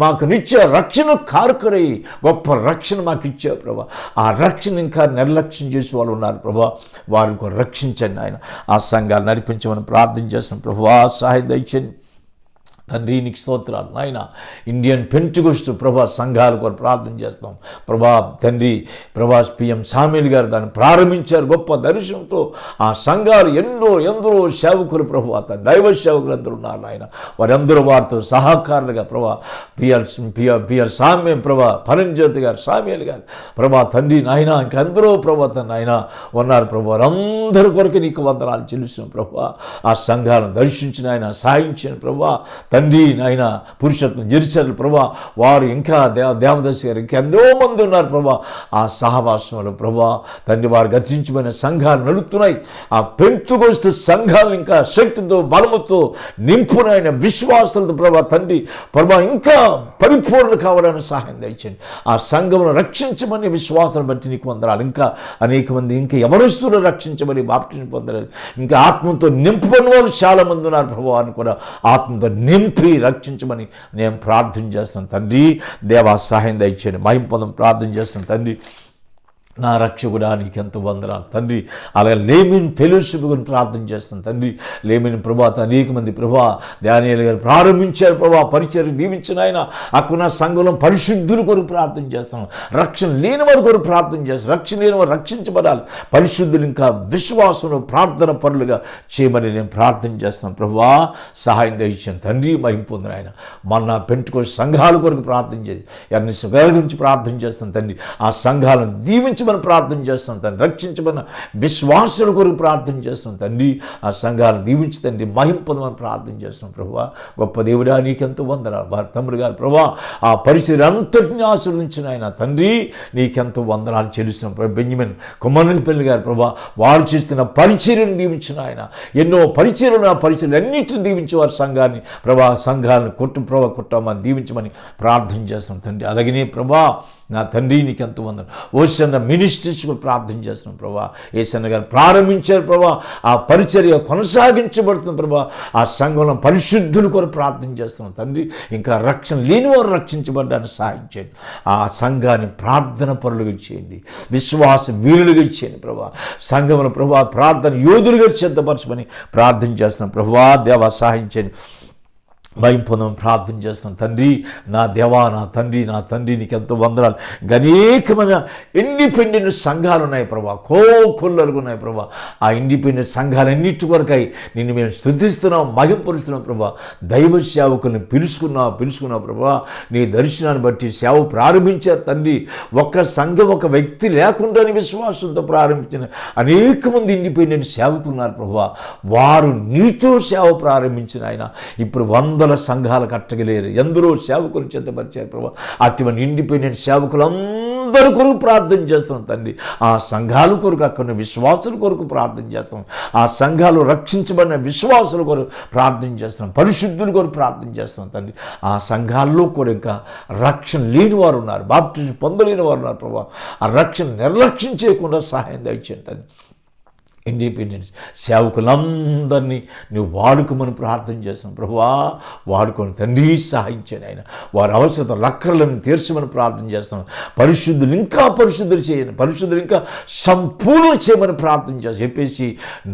మాకు నిత్య రక్షణ కారకుడై గొప్ప రక్షణ మాకు ఇచ్చావు ప్రభా. ఆ రక్షణ ఇంకా నిర్లక్ష్యం చేసే వాళ్ళు ఉన్నారు ప్రభా, వారిని కూడా రక్షించండి ఆయన. ఆ సంఘాలు నడిపించమని ప్రార్థన చేస్తున్నాం ప్రభు. ఆ సహాయం దయచేయండి తండ్రి. నీకు స్తోత్రాలు నాయన. ఇండియన్ పెంటెకోస్ట్ ప్రభా సంఘాల కొరకు ప్రార్థన చేస్తాం ప్రభా తండ్రి. ప్రభా పిఎం సామీల్ గారు దాన్ని ప్రారంభించారు గొప్ప దర్శనంతో. ఆ సంఘాలు ఎందరో సేవకులు ప్రభా, దైవ సేవకులు అందరూ ఉన్నారు నాయన. వారందరూ వారితో సహకారులుగా ప్రభా పిఆర్ సామ్యం ప్రభా, పరంజ్యోతి గారు, సామ్యాల్ గారు ప్రభా తండ్రి నాయన, ఇంకందరూ ప్రభా నాయన ఉన్నారు ప్రభా. వారందరి కొరకు నీకు వందనాలు చెల్లిస్తున్నాం ప్రభా. ఆ సంఘాలను దర్శించిన ఆయన సాయించిన ప్రభా తండ్రి నాయన. పురుషత్వం జెరూసలేము ప్రభా, వారు ఇంకా దేవదాస్ గారు ఇంకా ఎంతో మంది ఉన్నారు ప్రభా. ఆ సహవాసంలో ప్రభా తండ్రి వారు గతించబడిన సంఘాలు నడుస్తున్నాయి. ఆ పెంటెకోస్తు సంఘాలు ఇంకా శక్తితో బలముతో నింపునైన విశ్వాసాలతో ప్రభా తండ్రి ప్రభా ఇంకా పరిపూర్ణ కావడానికి సహాయం దయచేయండి. ఆ సంఘమును రక్షించమని విశ్వాసాన్ని బట్టి నీకు వందనాలు. ఇంకా అనేక మంది ఇంకా యవనస్తులు రక్షించమని బాప్టిజం పొందలేదు, ఇంకా ఆత్మతో నింపబడిన వాళ్ళు చాలామంది ఉన్నారు ప్రభు. అని కూడా ఆత్మతో నింపి రక్షించమని నేను ప్రార్థన చేస్తాను తండ్రి. దేవా సహాయం దయచేయండి, మహిమ పొందం ప్రార్థన చేస్తాను తండ్రి. నా రక్షకుడా నీకెంత వందనాలు తండ్రి. అలాగే లేమిన్ ఫెలోషిప్ గురించి ప్రార్థన చేస్తాను తండ్రి. లేమిన్ ప్రభాత అనేక మంది ప్రభా దానియేలు గారు ప్రారంభించారు ప్రభా, పరిచయం దీవించిన ఆయన అక్కడ సంఘంలో పరిశుద్ధుల కొరకు ప్రార్థన చేస్తాను. రక్షణ లేని వారి కొరకు ప్రార్థన చేస్తాను. రక్షణ లేని వారు రక్షించబడాలి. పరిశుద్ధులు ఇంకా విశ్వాసంలో ప్రార్థన పరులుగా చేయమని నేను ప్రార్థన చేస్తాను ప్రభా. సహాయం దయచేయండి తండ్రి. మహిమ పొందిన ఆయన మొన్న పెంటుకోసి సంఘాల కొరకు ప్రార్థన చేసి అన్ని సంఘాల గురించి ప్రార్థన చేస్తాను తండ్రి. ఆ సంఘాలను దీవించి మనం ప్రార్థన చేస్తాం తండ్రి. రక్షించబడిన విశ్వాసుల కొరకు ప్రార్థన చేస్తాం తండ్రి. ఆ సంఘాలను దీవించి తండ్రి మహిమ పొందమని ప్రార్థన చేస్తాం ప్రభువా. గొప్ప దేవుడా నీకెంతో వందనాలు. వారి తమ్ముడు గారు ప్రభా ఆ పరిచయం అంతటిని ఆశీర్వదించిన ఆయన తండ్రి నీకెంతో వందనాలు చెల్లిస్తున్నాం ప్రభు. బెంజమిన్ కుమ్మనపల్లి గారు ప్రభా వారు చేస్తున్న పరిచర్యను దీవించిన ఆయన ఎన్నో పరిచర్యలు ఆ పరిచర్యలు అన్నింటిని దీవించి వారి సంఘాన్ని ప్రభా సంఘాలను కుటుంబాన్ని దీవించమని ప్రార్థన చేస్తాం తండ్రి. అలాగనే ప్రభా నా తండ్రి నీకెంత వందనం. ఓసన్న మినిస్ట్రీస్ కూడా ప్రార్థన చేస్తున్నాం ప్రభా. ఏసన్న గారు ప్రారంభించారు ప్రభా, ఆ పరిచర్య కొనసాగించబడుతుంది ప్రభా. ఆ సంఘంలో పరిశుద్ధులు కూడా ప్రార్థన చేస్తున్నాం తండ్రి. ఇంకా రక్షణ లేని వారు రక్షించబడ్డానికి సహాయం చేయండి. ఆ సంఘాన్ని ప్రార్థన పరులుగా చేయండి, విశ్వాస వీరులుగా చేయండి ప్రభా. సంఘంలో ప్రభా ప్రార్థన యోధులుగా సిద్ధపరచమని ప్రార్థన చేస్తున్నాం ప్రభా. దేవా సహాయం చేయండి. భయం పొందమని ప్రార్థన చేస్తాను తండ్రి. నా దేవా నా తండ్రి నీకెంతో వందనాలు. అనేకమైన ఇండిపెండెంట్ సంఘాలు ఉన్నాయి ప్రభా, కోకొల్లలుగా ఉన్నాయి ప్రభా. ఆ ఇండిపెండెంట్ సంఘాలన్నిటి కొరకై నిన్ను మేము స్తుతిస్తున్నాం, మహింపరుస్తున్నాం ప్రభా. దైవ సేవకుల్ని పిలుచుకున్నావు ప్రభా. నీ దర్శనాన్ని బట్టి సేవ ప్రారంభించారు తండ్రి. ఒక్క సంఘం ఒక వ్యక్తి లేకుండానే విశ్వాసంతో ప్రారంభించిన అనేక మంది ఇండిపెండెంట్ సేవకున్నారు ప్రభా. వారు నీతో సేవ ప్రారంభించిన ఆయన ఇప్పుడు 100 సంఘాలు కట్టగలేరు. ఎందరో సేవకులు చెంతపరిచారు ప్రభా. అటువంటి ఇండిపెండెంట్ సేవకులు అందరి కొరకు ప్రార్థన చేస్తాం తండ్రి. ఆ సంఘాల కొరకు అక్కడ విశ్వాసుల కొరకు ప్రార్థన చేస్తాం. ఆ సంఘాలు రక్షించబడిన విశ్వాసుల కొరకు ప్రార్థన చేస్తాం. పరిశుద్ధుల కొరకు ప్రార్థన చేస్తాం తండ్రి. ఆ సంఘాల్లో కూడా ఇంకా రక్షణ లేని వారు ఉన్నారు, బాప్టిజం పొందలేని వారు ఉన్నారు ప్రభా. ఆ రక్షణ నిర్లక్ష్యం చేయకుండా సహాయం దయచేయండి తండ్రి. ఇండిపెండెన్స్ సేవకులందరినీ నువ్వు వాడుకోమని ప్రార్థన చేస్తున్నావు ప్రభువా. వాడుకొని తండ్రి సహాయించాను ఆయన. వారి అవసరత లక్కర్లను తీర్చమని ప్రార్థన చేస్తున్నాను. పరిశుద్ధులు ఇంకా పరిశుద్ధులు చేయండి, పరిశుద్ధులు ఇంకా సంపూర్ణ చేయమని ప్రార్థన చేస్తాను. చెప్పేసి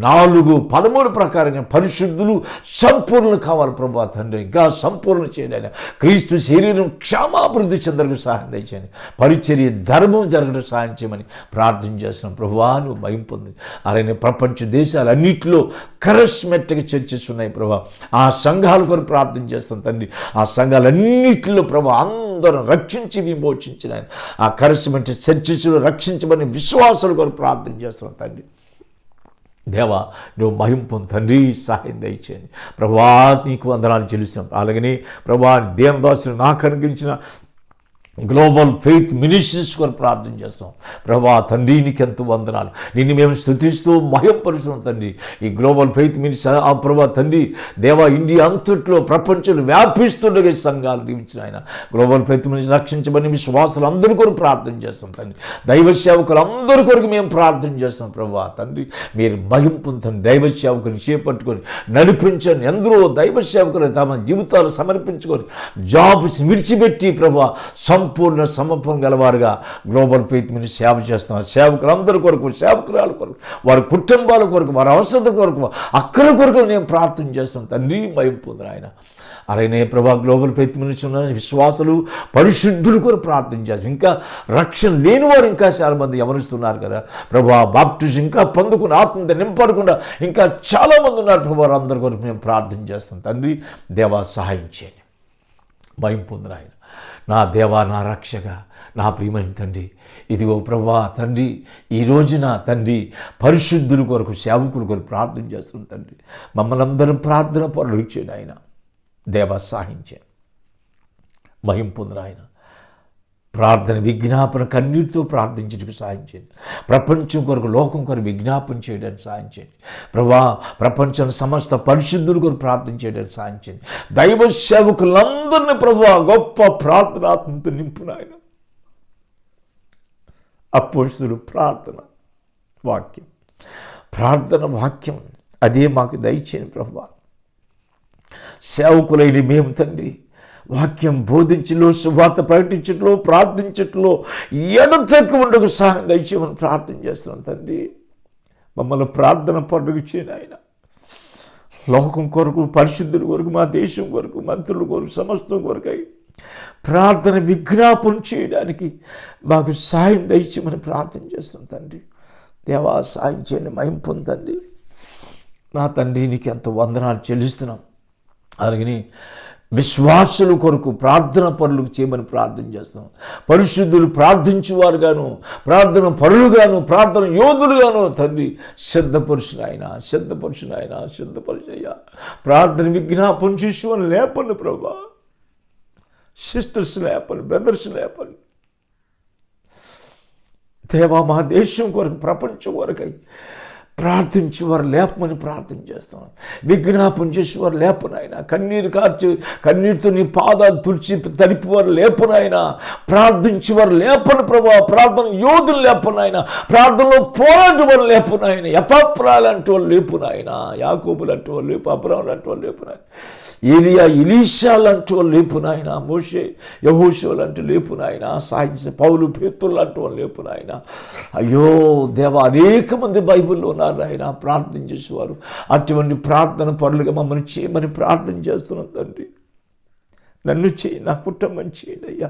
4:13 ప్రకారంగా పరిశుద్ధులు సంపూర్ణలు కావాలి ప్రభా తండ్రి. ఇంకా సంపూర్ణ చేయండి ఆయన. క్రీస్తు శరీరం క్షమాభివృద్ధి చెందడానికి సహాయం దయచేయండి. పరిచర్య ధర్మం జరగడం సహాయం చేయమని ప్రార్థన చేస్తున్నాం ప్రభువా. నువ్వు మహిమ పొంది అలానే ప్రపంచ దేశాలన్నింటిలో కరస్మెట్టగా చర్చెస్ ఉన్నాయి ప్రభా. ఆ సంఘాల కొరకు ప్రార్థన చేస్తాం తండ్రి. ఆ సంఘాలన్నింటిలో ప్రభా అందరం రక్షించి విమోచించిన ఆ కరస్మెట్ చర్చెస్లో రక్షించమని విశ్వాసాల కొరకు ప్రార్థన చేస్తాం తండ్రి. దేవా నువ్వు మహిమ పొందు తండ్రి, సహాయం దయచేయండి ప్రభా. నీకు వందనాలు చెల్లిస్తున్నాం. అలాగనే ప్రభా దేవదాసులు నాకు అనుగ్రహించిన గ్లోబల్ ఫెయిత్ మినిస్ట్రీస్ కొరకు ప్రార్థన చేస్తాం ప్రభా తండ్రి. నీకెంతో వందనాలు. నిన్ను మేము స్తుతిస్తూ మహిమపరుస్తున్నాం తండ్రి. ఈ గ్లోబల్ ఫెయిత్ మినిస్ట్రీ ఆ ప్రభా తండ్రి దేవా ఇండియా అంతట్లో ప్రపంచంలో వ్యాపిస్తుండగా సంఘాలు దీవించిన ఆయన గ్లోబల్ ఫెయిత్ మినిస్ట్రీ రక్షించబడిన విశ్వాసులు అందరి కొరకు ప్రార్థన చేస్తాం తండ్రి. దైవ సేవకులు అందరి కొరకు మేము ప్రార్థన చేస్తాం ప్రభా తండ్రి. మీరు మహిమ పొందుతండి. దైవ సేవకుని చేపట్టుకొని నడిపించండి. ఎందరో దైవ సేవకులు తమ జీవితాలు సమర్పించుకొని జాబ్స్ విడిచిపెట్టి ప్రభా సంపూర్ణ సమర్పణ గలవారుగా గ్లోబల్ ఫెయిత్ మినిస్ట్రీ సేవ చేస్తున్నారు. సేవకులందరి కొరకు, సేవకురాల కొరకు, వారి కుటుంబాల కొరకు, వారి అవసరం కొరకు, అక్కడి కొరకు నేను ప్రార్థన చేస్తాను తండ్రి. మహిమ పొందిన ఆయన అలానే ప్రభా గ్లోబల్ ఫెయిత్ మినిస్ట్రీ ఉన్న విశ్వాసులు పరిశుద్ధులు కొరకు ప్రార్థన చేస్తాం. ఇంకా రక్షణ లేని వారు ఇంకా చాలామంది ఎవరిస్తున్నారు కదా ప్రభా. బాప్టిజం ఇంకా పొందుకుని ఆత్మతో నింపడకుండా ఇంకా చాలామంది ఉన్నారు ప్రభా. అందరి కొరకు మేము ప్రార్థన చేస్తాం తండ్రి. దేవా సహాయం చేయండి. మహిమ పొందిన ఆయన నా దేవా నా రక్షక నా ప్రియమైన తండ్రి. ఇదిగో ప్రభా తండ్రి ఈ రోజున తండ్రి పరిశుద్ధుల కొరకు సేవకుల కొరకు ప్రార్థన చేస్తున్నాం తండ్రి. మమ్మల్ని అందరం ప్రార్థన పనులు ఇచ్చేది ఆయన. దేవా సహాయించాను. మహిమ పొందిన ఆయన ప్రార్థన విజ్ఞాపన కన్నీటితో ప్రార్థించడానికి సహాయం చేయండి. ప్రపంచం కొరకు లోకం కొరకు విజ్ఞాపన చేయడానికి సహాయం చేయండి ప్రభా. ప్రపంచం సమస్త పరిశుద్ధుల కొరకు ప్రార్థన చేయడానికి సహాయం చేయండి. దైవ సేవకులందరినీ ప్రభా గొప్ప ప్రార్థనాత్మతో నింపున ఆయన. అపోస్తలుల ప్రార్థన వాక్యం అదే మాకు దయచేయండి ప్రభా. సేవకులైన మేము తండ్రి వాక్యం బోధించలో, సువార్త ప్రకటించట్లో, ప్రార్థించట్లో ఎడతెక్క ఉండకు సహాయం దయచేయమని ప్రార్థన చేస్తున్నాం తండ్రి. మమ్మల్ని ప్రార్థన పండుగ చేయను ఆయన. లోకం కొరకు, పరిశుద్ధుల కొరకు, మా దేశం కొరకు, మంత్రుల కొరకు, సమస్తం కొరకై ప్రార్థన విజ్ఞాపన చేయడానికి మాకు సాయం దయచేయమని ప్రార్థన చేస్తాం తండ్రి. దేవా సాయం చేయండి, మహిమ పొందండి. నా తండ్రి నీకు ఎంత వందనాలు చెల్లిస్తున్నాం. అలాగని విశ్వాసుల కొరకు ప్రార్థన పరులకు చేయమని ప్రార్థన చేస్తాం. పరిశుద్ధులు ప్రార్థించేవారుగాను, ప్రార్థన పరులుగాను, ప్రార్థన యోధులుగాను తండ్రి సిద్ధపరుచునాయన, సిద్ధపరిచయ్యా. ప్రార్థన విజ్ఞాపన చేసేవాళ్ళు లేపండి ప్రభా. సిస్టర్స్ లేపండి, బ్రదర్స్ లేపండి. దేవా మా దేశం కొరకు, ప్రపంచం కొరకై ప్రార్థించేవారు లేపమని ప్రార్థన చేస్తాం. విజ్ఞాపన చేసేవారు లేపనాయన. కన్నీరు కార్చి కన్నీరుతో నీ పాదాలు తుడిచి తడిపివారు లేపనాయన. ప్రార్థించేవారు లేపను ప్రభా. ప్రార్థన యోధులు లేపనాయన. ప్రార్థనలో పోరాడు వారు లేపనాయన. ఎపాప్రాలు అంటే వాళ్ళు లేపునాయన. యాకోబులు అంటే వాళ్ళు లేపు, అబ్రాహ్మణులు అంటే వాళ్ళు లేపునాయన. ఏలియా, ఎలీషాలు అంటే వాళ్ళు లేపునాయన. మోషే, యెహోషువలు అంటే లేపునాయన. సాయించి పౌలు, పేతురులు అంటే వాళ్ళు లేపునాయన. అయ్యో దేవా, అనేక మంది బైబిల్లో ఉన్నారు ఆయన ప్రార్థన చేసేవారు. అటువంటి ప్రార్థన పరులుగా మమ్మల్ని చేయమని ప్రార్థన చేస్తున్నాం తండ్రి. నన్ను చేయి, నా కుటుంబం చేయండి అయ్యా.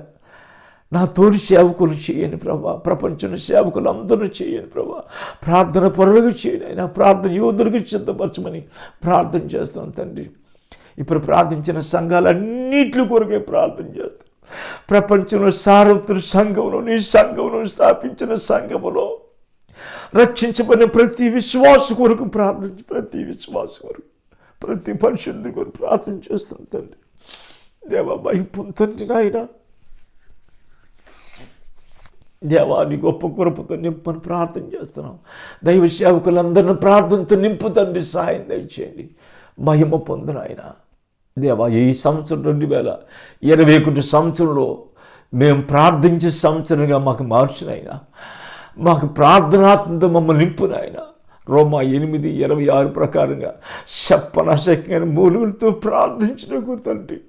నా తోటి సేవకులు చేయని ప్రభా. ప్రపంచంలో సేవకులు అందరూ చేయని ప్రభా. ప్రార్థన పరులుగా చేయండి అయినా. ప్రార్థన యోధులకు సిద్ధపరచమని ప్రార్థన చేస్తున్నాం తండ్రి. ఇప్పుడు ప్రార్థించిన సంఘాలన్నింటి కొరకే ప్రార్థన చేస్తాం. ప్రపంచంలో సార్వత్రిక సంఘంలో, నీ సంఘంలో స్థాపించిన సంఘములో రక్షించబడిన ప్రతి విశ్వాస కొరకు ప్రార్థించి, ప్రతి విశ్వాస కొరకు, ప్రతి పరిశుద్ధి కొరకు ప్రార్థన చేస్తాం తండ్రి. దేవా మహిమ పొందండి నాయన. దేవాన్ని గొప్ప కృపతో నింపని ప్రార్థన చేస్తున్నాం. దైవ సేవకులందరినీ ప్రార్థనతో నింపుతండి. సహాయం దయచేయండి, మహిమ పొందును ఆయన. దేవా ఈ సంవత్సరం 2021 సంవత్సరంలో మేము ప్రార్థించే సంవత్సరంగా మాకు మార్చినైనా, మాకు ప్రార్థనాత్మతో మమ్మల్ని నింపునాయన. రోమా 8:26 ప్రకారంగా చెప్పనశక్యమైన మూలుగులతో ప్రార్థించిన తండ్రి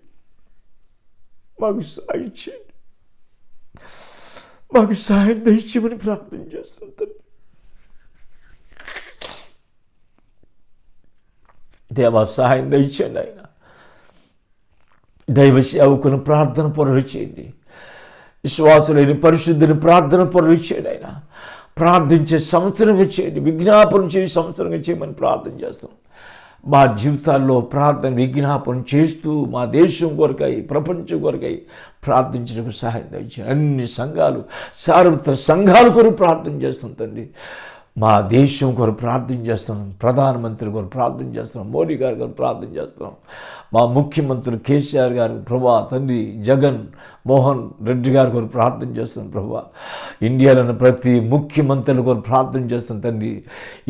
మాకు సాయం చేయండి, మాకు సాయం దయచేయమని ప్రార్థన చేస్తాం తండ్రి. దేవా సహాయం దయచేయండి ఆయన. దైవ సేవకుని ప్రార్థన పరులు చేయండి. విశ్వాసులైన పరిశుద్ధిని ప్రార్థన పరులు చేయండి ఆయన. ప్రార్థించే సంవత్సరంగా చేయండి, విజ్ఞాపన చేసే సంవత్సరంగా చేయమని ప్రార్థన చేస్తాం. మా జీవితాల్లో ప్రార్థన విజ్ఞాపన చేస్తూ మా దేశం కొరకై, ప్రపంచం కొరకై ప్రార్థించడానికి సహాయం దయచేయండి. అన్ని సంఘాలు, సార్వత్రిక సంఘాల కొరకు ప్రార్థన చేస్తాం తండ్రి. మా దేశం కొరకు ప్రార్థన చేస్తున్నాం. ప్రధానమంత్రి కొరకు ప్రార్థన చేస్తున్నాం. మోడీ గారి కొరకు ప్రార్థన చేస్తున్నాం. మా ముఖ్యమంత్రి కేసీఆర్ గారు ప్రభా తండ్రి, జగన్ మోహన్ రెడ్డి గారి కొరకు ప్రార్థన చేస్తున్నాం ప్రభా. ఇండియాలోని ప్రతి ముఖ్యమంత్రుల కొరకు ప్రార్థన చేస్తున్నాం తండ్రి.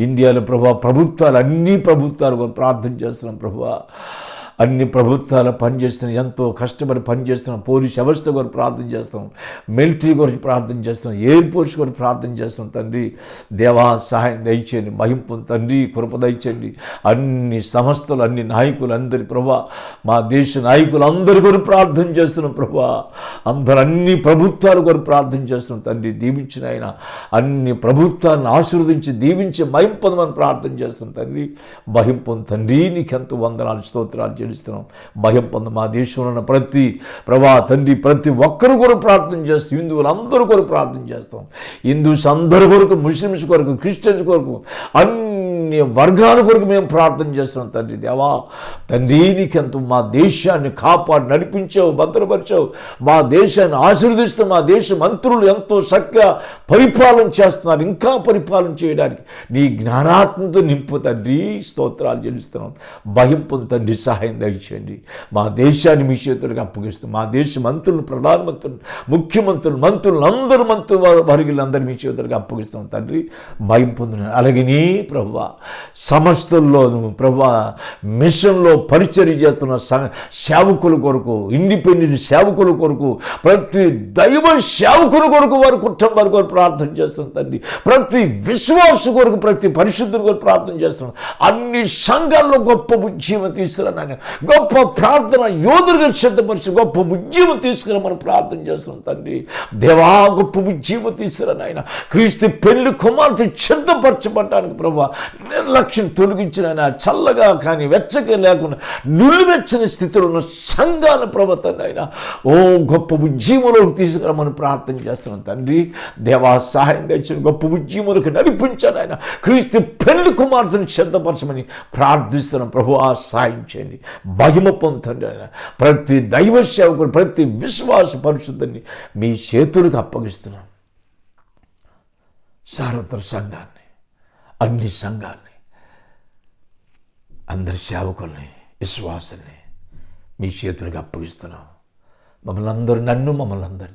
ఇండియాలో ప్రభా ప్రభుత్వాలు, అన్ని ప్రభుత్వాల కొరకు ప్రార్థన చేస్తున్నాం ప్రభా. అన్ని ప్రభుత్వాలు పనిచేస్తున్నాం, ఎంతో కష్టపడి పనిచేస్తున్నాం. పోలీస్ వ్యవస్థ కొరకు ప్రార్థన చేస్తాం, మిలిటరీ కొరకు ప్రార్థన చేస్తాం, ఎయిర్పోర్ట్స్ కొరకు ప్రార్థన చేస్తాం తండ్రి. దేవా సహాయం దయచేయండి, మహింపు తండ్రి, కృప దయచేయండి. అన్ని సంస్థలు, అన్ని నాయకులు అందరి ప్రభా, మా దేశ నాయకులు అందరి కొరకు ప్రార్థన చేస్తున్నాం ప్రభా. అన్ని ప్రభుత్వాల కొరకు ప్రార్థన చేస్తున్నాం తండ్రి. దీవించిన ఆయన అన్ని ప్రభుత్వాలను ఆశీర్వదించి దీవించి మహింపొందమని ప్రార్థన చేస్తున్నాం తండ్రి. మహింపొంది తండ్రి, నీకెంతో వందనాలు స్తోత్రాలు చెల్లిస్తున్నాం. భయం పొంద మా దేశంలో ఉన్న ప్రతి ప్రభా తండ్రి, ప్రతి ఒక్కరు కొరకు ప్రార్థన చేస్తాం. హిందువులు అందరూ కొరకు ప్రార్థన చేస్తాం. హిందూస్ అందరి కొరకు, ముస్లిమ్స్ కొరకు, క్రిస్టియన్స్ కొరకు, అన్ని వర్గాల కొరకు మేము ప్రార్థన చేస్తున్నాం తండ్రి. దేవా తండ్రి, నీకెంతో మా దేశాన్ని కాపాడి నడిపించావు, భద్రపరిచావు. మా దేశాన్ని ఆశీర్వదిస్తూ మా దేశ మంత్రులు ఎంతో చక్కగా పరిపాలన చేస్తున్నారు. ఇంకా పరిపాలన చేయడానికి నీ జ్ఞానాత్మతో నింపు తండ్రి. స్తోత్రాలు చెల్లిస్తున్నాం. భయం పొంది తండ్రి, సహాయం దయచేయండి. మా దేశాన్ని మీ చేతులకు అప్పగిస్తాం. మా దేశ మంత్రులు, ప్రధానమంత్రులు, ముఖ్యమంత్రులు, మంత్రులు అందరూ వర్గులందరూ మీ చేతులకు అప్పగిస్తాం తండ్రి. భయం పొందిన అలాగనే ప్రభువా సంస్థల్లోనూ ప్రభా మిషన్లో పరిచర్య చేస్తున్న సేవకుల కొరకు, ఇండిపెండెంట్ సేవకుల కొరకు, ప్రతి దైవ సేవకుల కొరకు, వారి కుటుంబాల కొరకు ప్రార్థన చేస్తున్నాం తండ్రి. ప్రతి విశ్వాస కొరకు, ప్రతి పరిశుద్ధుల కొరకు ప్రార్థన చేస్తున్నాం. అన్ని సంఘాల్లో గొప్ప ఉద్యమం తీసుకురా నాయన, గొప్ప ప్రార్థన యోధులుగా సిద్ధపరిచి గొప్ప ఉద్యమం తీసుకురా మనం ప్రార్థన చేస్తున్నాం తండ్రి. దేవా గొప్ప ఉద్యమం తీసుకురా నాయన. క్రీస్తు పెళ్లి కుమార్తె సిద్ధపరచబడటానికి ప్రభా నిర్లక్ష్యం తొలగించిన చల్లగా కానీ వెచ్చగా లేకుండా నులివెచ్చని స్థితిలో ఉన్న సంఘాల ప్రవర్తన అయినా ఓ గొప్ప ఉద్యమంలోకి తీసుకురామని ప్రార్థన చేస్తున్నాం తండ్రి. దేవా సహాయం తెచ్చిన గొప్ప ఉద్యములకు నడిపించాను ఆయన. క్రీస్తు పెళ్లి కుమార్తెను సిద్ధపరచమని ప్రార్థిస్తున్నాం ప్రభు. సహాయం చేయండి, మహిమ పొందండి ఆయన. ప్రతి దైవ సేవకుడు, ప్రతి విశ్వాస పరిశుద్ధాన్ని మీ చేతులకు అప్పగిస్తున్నాం. సార్వత్రిక సంఘాన్ని, అన్ని సంఘాన్ని, అందరి సేవకుల్ని, విశ్వాసాన్ని మీ చేతులకు అప్పగిస్తున్నాం. మమ్మల్ని అందరినీ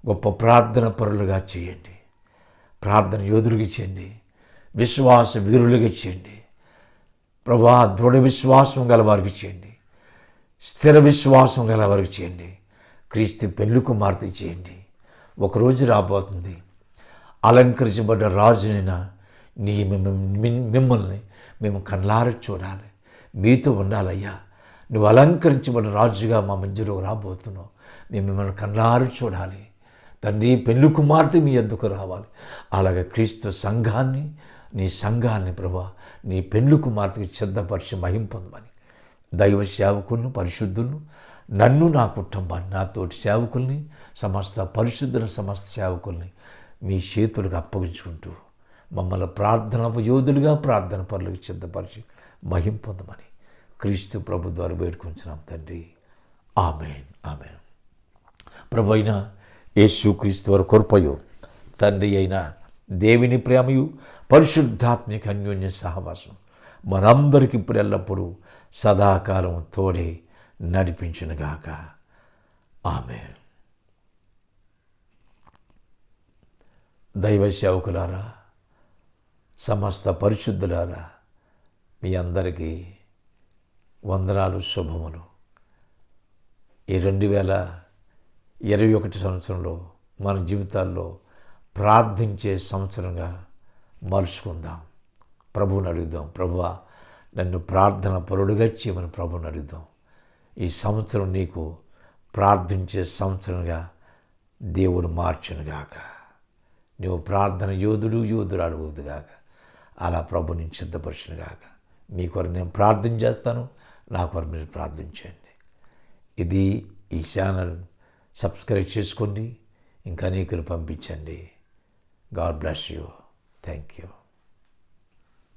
గొప్ప ప్రార్థన పరులుగా చేయండి, ప్రార్థన యోధులుగా చేయండి, విశ్వాస వీరులుగా చేయండి ప్రభా. దృఢ విశ్వాసం గల వారికి చేయండి, స్థిర విశ్వాసం గల వారికి చేయండి. క్రీస్తు పెళ్లి కుమార్తె చేయండి. ఒకరోజు రాబోతుంది, అలంకరించబడ్డ రాజునైనా మిమ్మల్ని మేము కళ్ళారా చూడాలి, మీతో ఉండాలయ్యా. నువ్వు అలంకరించబడ్డ రాజుగా మా మధ్యలో రాబోతున్నావు. మేము మిమ్మల్ని కళ్ళారా చూడాలి తండ్రి. పెళ్లి కుమార్తె మీ యొద్దకు రావాలి. అలాగే క్రీస్తు సంఘాన్ని, నీ సంఘాన్ని ప్రభా నీ పెళ్లి కుమార్తెకి సిద్ధపరిచి మహిమ పొందమని దైవ సేవకులను, పరిశుద్ధులను, నన్ను, నా కుటుంబాన్ని, నా తోటి సేవకుల్ని, సమస్త పరిశుద్ధుల సమస్త సేవకుల్ని మీ చేతులకు అప్పగించుకుంటూ మమ్మల్ని ప్రార్థన యోధులుగా, ప్రార్థన పనులకు సిద్ధపరిచి మహిమ పొందమని క్రీస్తు ప్రభు ద్వారా వేడుకుంటున్నాం తండ్రి. ఆమేన్, ఆమేన్. ప్రభు అయిన యేసు క్రీస్తు వారి కృపయు, తండ్రి అయిన దేవుని ప్రేమయు, పరిశుద్ధాత్మిక అన్యోన్య సహవాసం మనందరికీ ఇప్పుడు ఎల్లప్పుడూ సదాకాలం తోడే నడిపించునుగాక. ఆమేన్. దైవ సేవకులారా, సమస్త పరిశుద్ధులారా, మీ అందరికీ వందనాలు, శుభములు. ఈ 2021 సంవత్సరంలో మన జీవితాల్లో ప్రార్థించే సంవత్సరంగా మలుచుకుందాం. ప్రభువుని అడుగుదాం, ప్రభువా నన్ను ప్రార్థన పరుడుగా చేయమని ప్రభువుని అడుగుదాం. ఈ సంవత్సరం నీకు ప్రార్థించే సంవత్సరంగా దేవుడు మార్చునుగాక. నువ్వు ప్రార్థన యోధురాలు అవుదుగాక. అలా ప్రభు నేను సిద్ధపరచునుగాక. మీ కొరకు నేను ప్రార్థన చేస్తాను, నా కొరకు మీరు ప్రార్థించండి. ఇది ఈ ఛానల్ సబ్స్క్రైబ్ చేసుకోండి, ఇంకా అనేకులు పంపించండి. God bless you. Thank you.